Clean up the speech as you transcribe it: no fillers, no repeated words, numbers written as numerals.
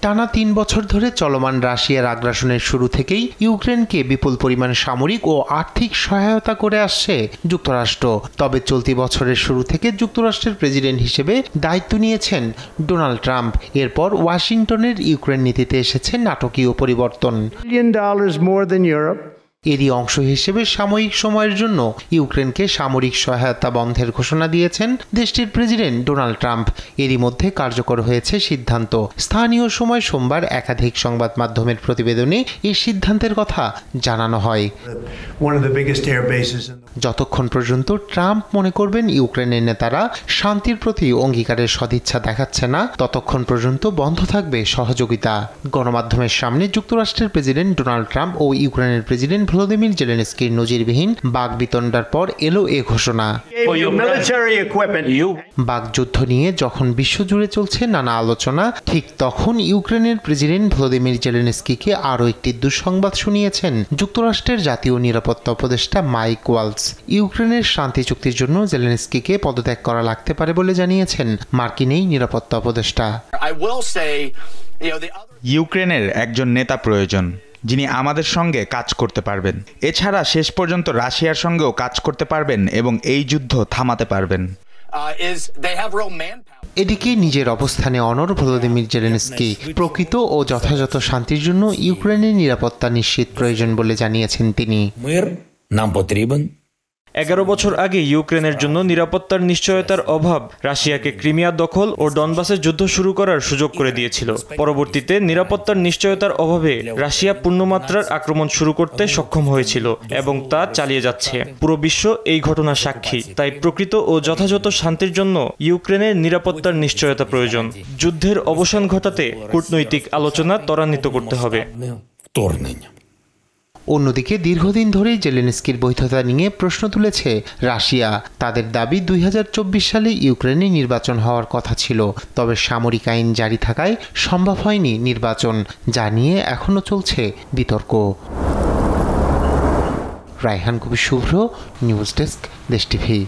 টানা ৩ বছর ধরে চলমান রাশিয়ার আগ্রাসনের শুরু থেকেই ইউক্রেনকে বিপুল পরিমাণ সামরিক ও আর্থিক সহায়তা করে আসছে যুক্তরাষ্ট্র। তবে চলতি বছরের শুরু থেকে যুক্তরাষ্ট্রের প্রেসিডেন্ট হিসেবে দায়িত্ব নিয়েছেন ডোনাল্ড ট্রাম্প। এরপর ওয়াশিংটনের ইউক্রেন নীতিতে এসেছে নাটকীয় পরিবর্তন। এরই অংশ হিসেবে সাময়িক সময়ের জন্য ইউক্রেনকে সামরিক সহায়তা বন্ধের ঘোষণা দিয়েছেন দেশটির প্রেসিডেন্ট ডোনাল্ড ট্রাম্প। এরই মধ্যে কার্যকর হয়েছে সিদ্ধান্ত। স্থানীয় সময় সোমবার একাধিক সংবাদ মাধ্যমের প্রতিবেদনে এই সিদ্ধান্তের কথা জানানো হয়। যতক্ষণ পর্যন্ত ট্রাম্প মনে করবেন ইউক্রেনের নেতারা শান্তির প্রতি অঙ্গীকারের সদিচ্ছা দেখাচ্ছে না, ততক্ষণ পর্যন্ত বন্ধ থাকবে সহযোগিতা। গণমাধ্যমের সামনে যুক্তরাষ্ট্রের প্রেসিডেন্ট ডোনাল্ড ট্রাম্প ও ইউক্রেনের প্রেসিডেন্ট ভলোদিমির জেলেনস্কির নজিরবিহীন বাকবিতণ্ডার পর এলো এ ঘোষণা। বাকযুদ্ধ নিয়ে যখন বিশ্বজুড়ে চলছে নানা আলোচনা, ঠিক তখন ইউক্রেনের প্রেসিডেন্ট ভলোদিমির জেলেনস্কিকে আরও একটি দুঃসংবাদ শুনিয়েছেন যুক্তরাষ্ট্রের জাতীয় নিরাপত্তা উপদেষ্টা মাইক ওয়ালস। ইউক্রেনের শান্তি চুক্তির জন্য জেলেনস্কিকে পদত্যাগ করা লাগতে পারে বলে জানিয়েছেন মার্কিন এই নিরাপত্তা উপদেষ্টা। ইউক্রেনের একজন নেতা প্রয়োজন যিনি আমাদের সঙ্গে কাজ করতে পারবেন। এছাড়া শেষ পর্যন্ত রাশিয়ার সঙ্গেও কাজ করতে পারবেন এবং এই যুদ্ধ থামাতে পারবেন। এদিকে নিজের অবস্থানে অনড় ভলোদিমির জেলেনস্কি প্রকৃত ও যথাযথ শান্তির জন্য ইউক্রেনের নিরাপত্তা নিশ্চিত প্রয়োজন বলে জানিয়েছেন তিনি। 11 বছর আগে ইউক্রেনের জন্য নিরাপত্তার নিশ্চয়তার অভাব রাশিয়াকে ক্রিমিয়া দখল ও ডনবাসে যুদ্ধ শুরু করার সুযোগ করে দিয়েছিল। পরবর্তীতে নিরাপত্তার নিশ্চয়তার অভাবে রাশিয়া পূর্ণমাত্রার আক্রমণ শুরু করতে সক্ষম হয়েছিল এবং তা চালিয়ে যাচ্ছে। পুরো বিশ্ব এই ঘটনার সাক্ষী। তাই প্রকৃত ও যথাযথ শান্তির জন্য ইউক্রেনের নিরাপত্তার নিশ্চয়তা প্রয়োজন। যুদ্ধের অবসান ঘটাতে কূটনৈতিক আলোচনা ত্বরান্বিত করতে হবে। অন্যদিকে দীর্ঘদিন ধরেই জেলেনস্কির বৈধতা নিয়ে প্রশ্ন তুলেছে রাশিয়া। তাদের দাবি 2024 সালে ইউক্রেনে নির্বাচন হওয়ার কথা ছিল, তবে সামরিক আইন জারি থাকায় সম্ভব হয়নি নির্বাচন, যা নিয়ে এখনও চলছে বিতর্ক। রায়হান কবির শুভ্র, নিউজ ডেস্ক, দেশ টিভি।